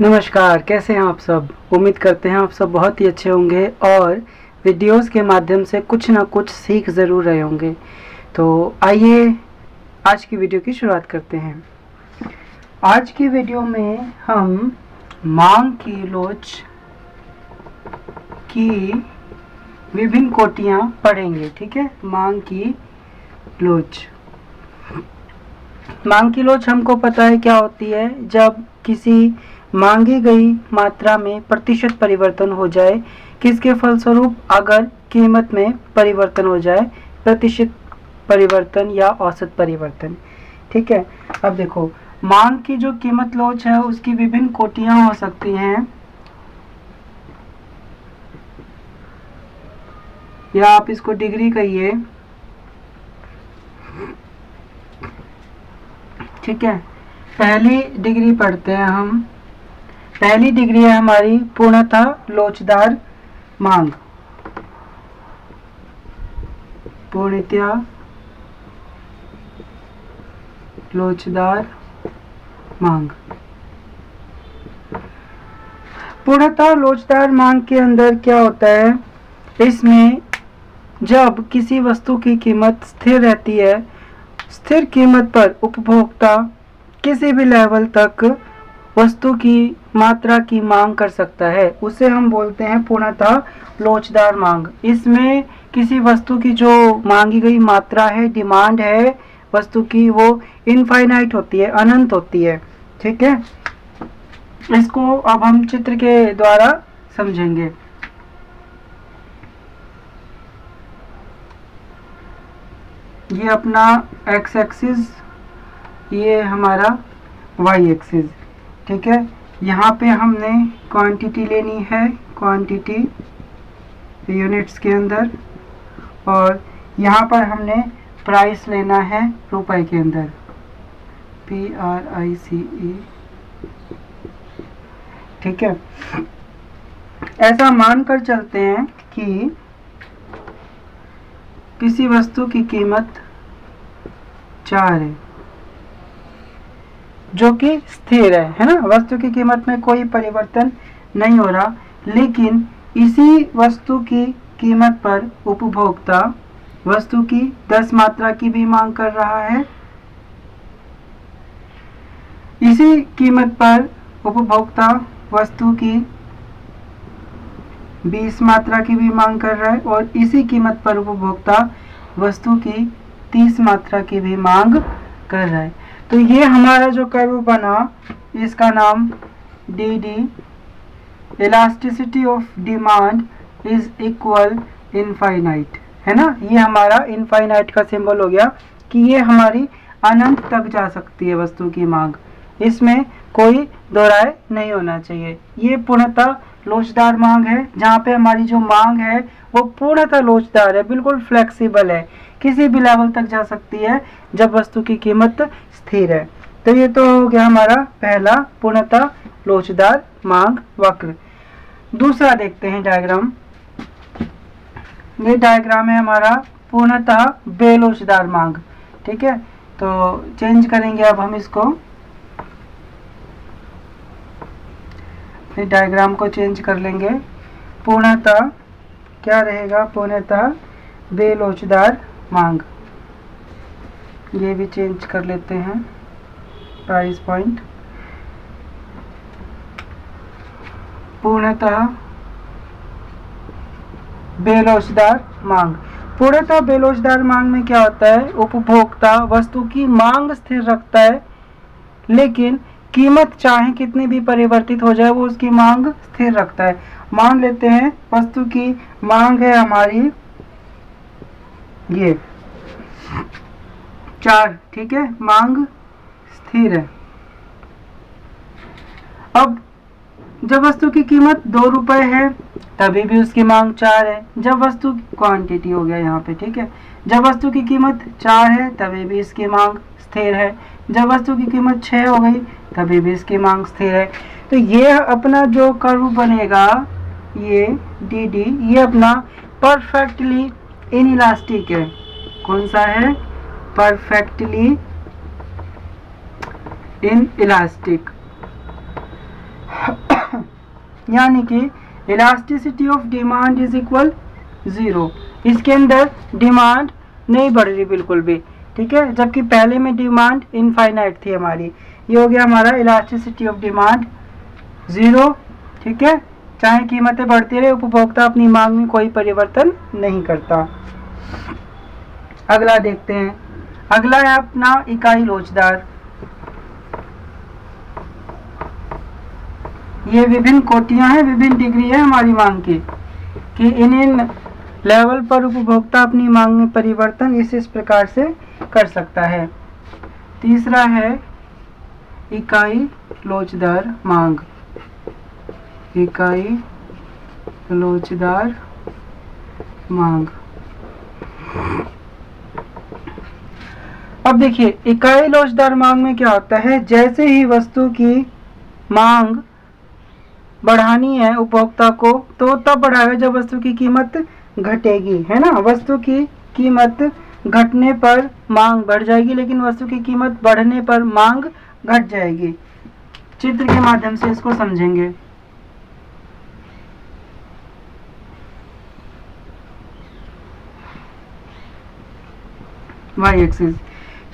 नमस्कार, कैसे हैं आप सब। उम्मीद करते हैं आप सब बहुत ही अच्छे होंगे और वीडियोस के माध्यम से कुछ ना कुछ सीख ज़रूर रहे होंगे। तो आइए आज की वीडियो की शुरुआत करते हैं। आज की वीडियो में हम मांग की लोच की विभिन्न कोटियां पढ़ेंगे। ठीक है, मांग की लोच। मांग की लोच हमको पता है क्या होती है। जब किसी मांगी गई मात्रा में प्रतिशत परिवर्तन हो जाए, किसके फलस्वरूप अगर कीमत में परिवर्तन हो जाए, प्रतिशत परिवर्तन या औसत परिवर्तन। ठीक है, अब देखो मांग की जो कीमत लोच है उसकी विभिन्न कोटियां हो सकती हैं, या आप इसको डिग्री कहिए। ठीक है, पहली डिग्री पढ़ते हैं हम। पहली डिग्री है हमारी पूर्णतः लोचदार मांग। पूर्णतः लोचदार मांग। पूर्णतः लोचदार मांग के अंदर क्या होता है, इसमें जब किसी वस्तु की कीमत स्थिर रहती है, स्थिर कीमत पर उपभोक्ता किसी भी लेवल तक वस्तु की मात्रा की मांग कर सकता है, उसे हम बोलते हैं पूर्णतः लोचदार मांग। इसमें किसी वस्तु की जो मांगी गई मात्रा है, डिमांड है वस्तु की, वो इनफाइनाइट होती है, अनंत होती है। ठीक है, इसको अब हम चित्र के द्वारा समझेंगे। ये अपना एक्स एक्सिस, ये हमारा वाई एक्सिस। ठीक है, यहाँ पे हमने क्वांटिटी लेनी है, क्वांटिटी यूनिट्स के अंदर, और यहाँ पर हमने प्राइस लेना है रुपए के अंदर, PRICE। ठीक है, ऐसा मानकर चलते हैं कि किसी वस्तु की कीमत 4 है, जो कि स्थिर है ना। वस्तु की कीमत में कोई परिवर्तन नहीं हो रहा, लेकिन इसी वस्तु की कीमत पर उपभोक्ता वस्तु की 10 मात्रा की भी मांग कर रहा है। इसी कीमत पर उपभोक्ता वस्तु की 20 मात्रा की भी मांग कर रहा है, और इसी कीमत पर उपभोक्ता वस्तु की 30 मात्रा की भी मांग कर रहा है। तो ये हमारा जो कर्व बना, इसका नाम DD, elasticity of demand is equal infinite, है ना। ये हमारा इनफाइनाइट का सिंबल हो गया कि ये हमारी अनंत तक जा सकती है वस्तु की मांग, इसमें कोई दो राय नहीं होना चाहिए। ये पूर्णतः लोचदार मांग है, जहाँ पे हमारी जो मांग है वो पूर्णतः लोचदार है, बिल्कुल फ्लेक्सिबल है, किसी भी लेवल तक जा सकती है जब वस्तु की कीमत स्थिर है। तो ये तो हो गया हमारा पहला पूर्णतः लोचदार मांग वक्र। दूसरा देखते हैं डायग्राम। ये डायग्राम है हमारा पूर्णतः बेलोचदार मांग। ठीक है, तो चेंज करेंगे अब हम इसको, डायग्राम को चेंज कर लेंगे। पूर्णतः क्या रहेगा, पूर्णतः बेलोचदार मांग। ये भी चेंज कर लेते हैं, प्राइस पॉइंट। पूर्णतः बेलोचदार मांग। पूर्णतः बेलोचदार मांग में क्या होता है, उपभोक्ता वस्तु की मांग स्थिर रखता है, लेकिन कीमत चाहे कितनी भी परिवर्तित हो जाए वो उसकी मांग स्थिर रखता है। मान लेते हैं वस्तु की मांग है हमारी ये 4। ठीक है, मांग स्थिर है। अब जब वस्तु की कीमत 2 रुपए है तभी भी उसकी मांग 4 है। जब वस्तु क्वांटिटी हो गया यहाँ पे, ठीक है, जब वस्तु की कीमत 4 है तभी भी इसकी मांग स्थिर है। जब वस्तु की कीमत 6 हो गई तभी भी इसकी मांग स्थिर है। तो ये अपना जो कर्व बनेगा, ये DD, ये अपना परफेक्टली इनइलास्टिक है। कौन सा है, परफेक्टली इनइलास्टिक। यानी कि elasticity of demand is equal 0। इसके अंदर डिमांड नहीं बढ़ रही बिल्कुल भी, ठीक है, जबकि पहले में डिमांड इनफाइनाइट थी हमारी। ये हो गया हमारा इलास्टिसिटी ऑफ डिमांड 0, ठीक है। चाहे कीमतें बढ़ती रहे, उपभोक्ता अपनी मांग में कोई परिवर्तन नहीं करता। अगला देखते हैं। अगला है अपना इकाई लोचदार। ये विभिन्न कोटियां हैं, विभिन्न डिग्री है हमारी मांग की, कि इन लेवल पर उपभोक्ता अपनी मांग में परिवर्तन इस प्रकार से कर सकता है। तीसरा है इकाई लोचदार मांग। इकाई लोचदार मांग। अब देखिए इकाई लोचदार मांग में क्या होता है, जैसे ही वस्तु की मांग बढ़ानी है उपभोक्ता को, तो तब बढ़ाएगा जब वस्तु की कीमत घटेगी, है ना। वस्तु की कीमत घटने पर मांग बढ़ जाएगी, लेकिन वस्तु की कीमत बढ़ने पर मांग घट जाएगी। चित्र के माध्यम से इसको समझेंगे। वाई एक्सिस,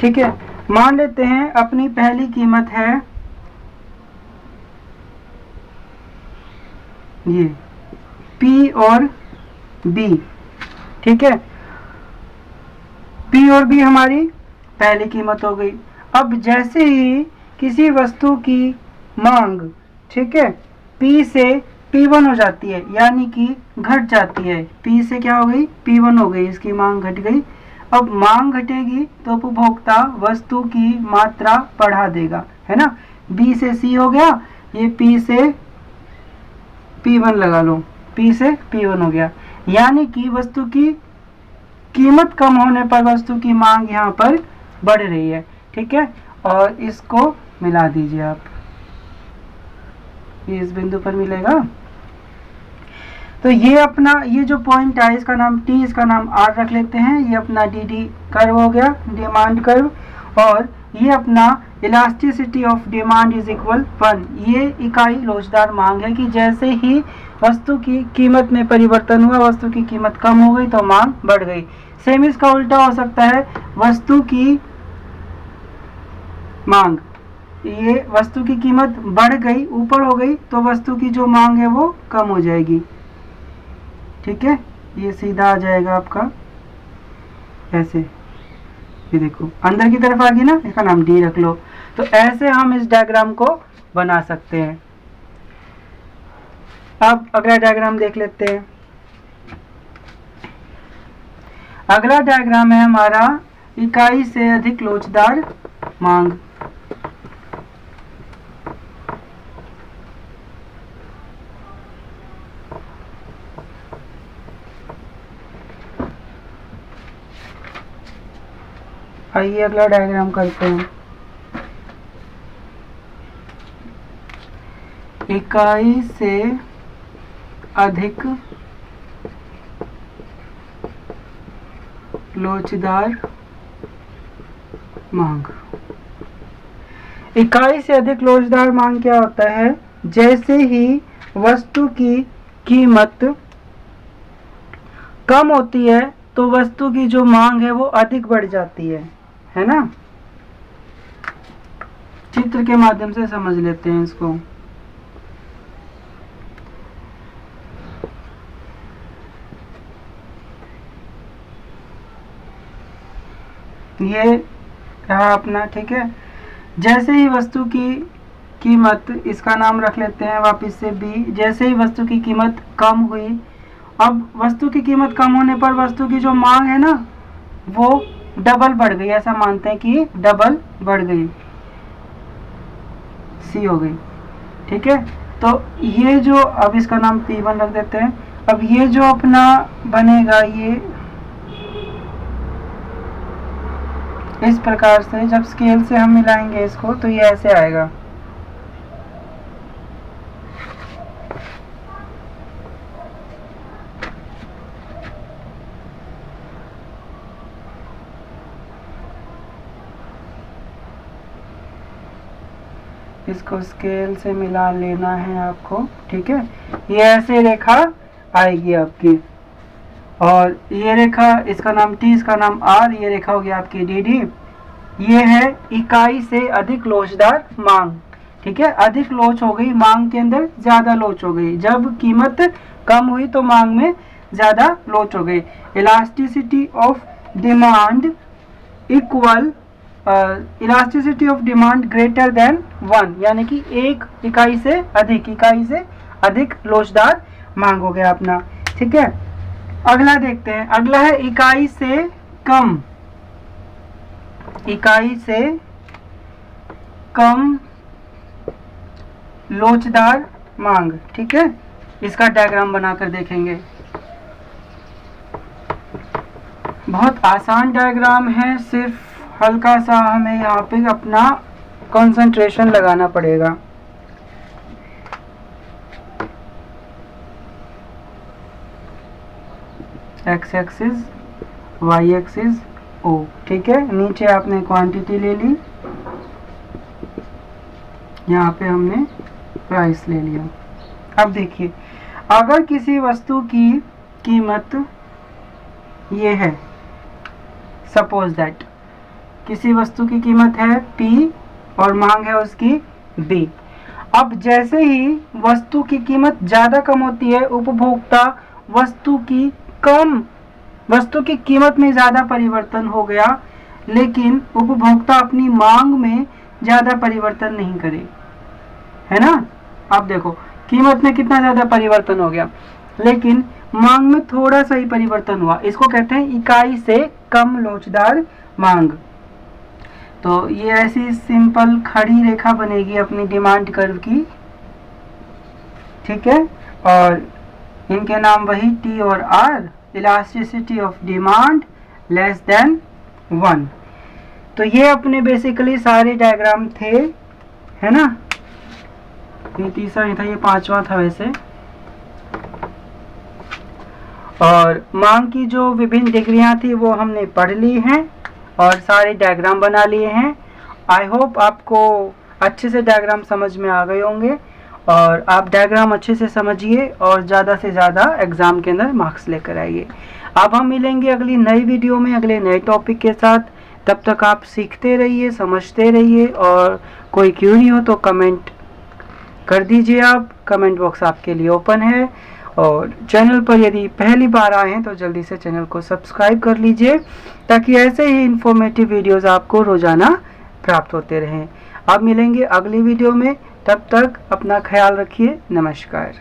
ठीक है। मान लेते हैं अपनी पहली कीमत है ये P और B, ठीक है। P और B हमारी पहली कीमत हो गई। अब जैसे ही किसी वस्तु की मांग, ठीक है, P से P1 हो जाती है, यानी कि घट जाती है। P से क्या हो गई, P1 हो गई, इसकी मांग घट गई। अब मांग घटेगी तो उपभोक्ता वस्तु की मात्रा बढ़ा देगा, है ना। B से C हो गया, ये P से P1 लगा लो, P से P1 हो गया, यानी कि वस्तु की कीमत कम होने पर वस्तु की मांग यहाँ पर बढ़ रही है, ठीक है। और इसको मिला दीजिए आप, ये इस बिंदु पर मिलेगा। तो ये अपना ये जो पॉइंट है इसका नाम T, इसका नाम R रख लेते हैं। ये अपना DD कर्व हो गया, डिमांड कर्व। और ये अपना elasticity of demand is equal 1। ये इकाई लोचदार मांग है कि जैसे ही वस्तु की कीमत में परिवर्तन हुआ, वस्तु की कीमत कम हो गई तो मांग बढ़ गई। सेम इसका उल्टा हो सकता है, वस्तु की मांग, ये वस्तु की कीमत बढ़ गई, ऊपर हो गई, तो वस्तु की जो मांग है वो कम हो जाएगी, ठीक है। ये सीधा आ जाएगा आपका ऐसे, ये देखो अंदर की तरफ आ गई ना, इसका नाम D रख लो। तो ऐसे हम इस डायग्राम को बना सकते हैं। अब अगला डायग्राम देख लेते हैं। अगला डायग्राम है हमारा इकाई से अधिक लोचदार मांग। आइए अगला डायग्राम करते हैं। इकाई से अधिक लोचदार मांग। इकाई से अधिक लोचदार मांग क्या होता है, जैसे ही वस्तु की कीमत कम होती है तो वस्तु की जो मांग है वो अधिक बढ़ जाती है ना। चित्र के माध्यम से समझ लेते हैं इसको। ये रहा अपना, ठीक है। जैसे ही वस्तु की कीमत, इसका नाम रख लेते हैं वापस से B, जैसे ही वस्तु की कीमत कम हुई, अब वस्तु की कीमत कम होने पर वस्तु की जो मांग है ना वो डबल बढ़ गई, ऐसा मानते हैं कि डबल बढ़ गई, C हो गई, ठीक है। तो ये जो, अब इसका नाम P1 रख देते हैं। अब ये जो अपना बनेगा, ये इस प्रकार से जब स्केल से हम मिलाएंगे इसको तो ये ऐसे आएगा। इसको स्केल से मिला लेना है आपको, ठीक है। ये ऐसे रेखा आएगी आपकी, और ये रेखा, इसका नाम T, इसका नाम R, ये रेखा होगी आपकी DD। ये है इकाई से अधिक लोचदार मांग, ठीक है। अधिक लोच हो गई मांग के अंदर, ज्यादा लोच हो गई। जब कीमत कम हुई तो मांग में ज्यादा लोच हो गई। Elasticity of demand equal elasticity of demand greater than 1, यानी कि एक इकाई से अधिक लोचदार मांग हो गया अपना, ठीक है। अगला देखते हैं। अगला है इकाई से कम लोचदार मांग, ठीक है। इसका डायग्राम बनाकर देखेंगे। बहुत आसान डायग्राम है, सिर्फ हल्का सा हमें यहाँ पे अपना कंसंट्रेशन लगाना पड़ेगा। एक्स एक्सिस, वाई एक्सिस, ओ, ठीक है। नीचे आपने क्वांटिटी ले ली, यहाँ पे हमने प्राइस ले लिया। अब देखिए, अगर किसी वस्तु की कीमत ये है, सपोज दैट किसी वस्तु की कीमत है P और मांग है उसकी B। अब जैसे ही वस्तु की कीमत ज़्यादा कम होती है, उपभोक्ता वस्तु की कीमत में ज़्यादा परिवर्तन हो गया, लेकिन उपभोक्ता अपनी मांग में ज़्यादा परिवर्तन नहीं करे, है ना। अब देखो, कीमत में कितना ज़्यादा परिवर्तन हो गया, लेकिन मांग में थोड़ा सा ही परिवर्तन हुआ। इसको कहते हैं इकाई से कम लोचदार मांग। तो ये ऐसी सिंपल खड़ी रेखा बनेगी अपनी डिमांड कर्व की, ठीक है। और इनके नाम वही T और R, elasticity of demand less than 1। तो ये अपने बेसिकली सारे डायग्राम थे, है ना। ये तीसरा नहीं था, ये पांचवा था वैसे। और मांग की जो विभिन्न डिग्रियां थी वो हमने पढ़ ली हैं और सारे डायग्राम बना लिए हैं। आई होप आपको अच्छे से डायग्राम समझ में आ गए होंगे, और आप डायग्राम अच्छे से समझिए और ज़्यादा से ज़्यादा एग्ज़ाम के अंदर मार्क्स लेकर आइए। अब हम मिलेंगे अगली नई वीडियो में अगले नए टॉपिक के साथ। तब तक आप सीखते रहिए, समझते रहिए, और कोई क्वेरी हो तो कमेंट कर दीजिए। आप कमेंट बॉक्स आपके लिए ओपन है। और चैनल पर यदि पहली बार आए हैं तो जल्दी से चैनल को सब्सक्राइब कर लीजिए, ताकि ऐसे ही इन्फॉर्मेटिव वीडियोस आपको रोजाना प्राप्त होते रहें। अब मिलेंगे अगली वीडियो में, तब तक अपना ख्याल रखिए। नमस्कार।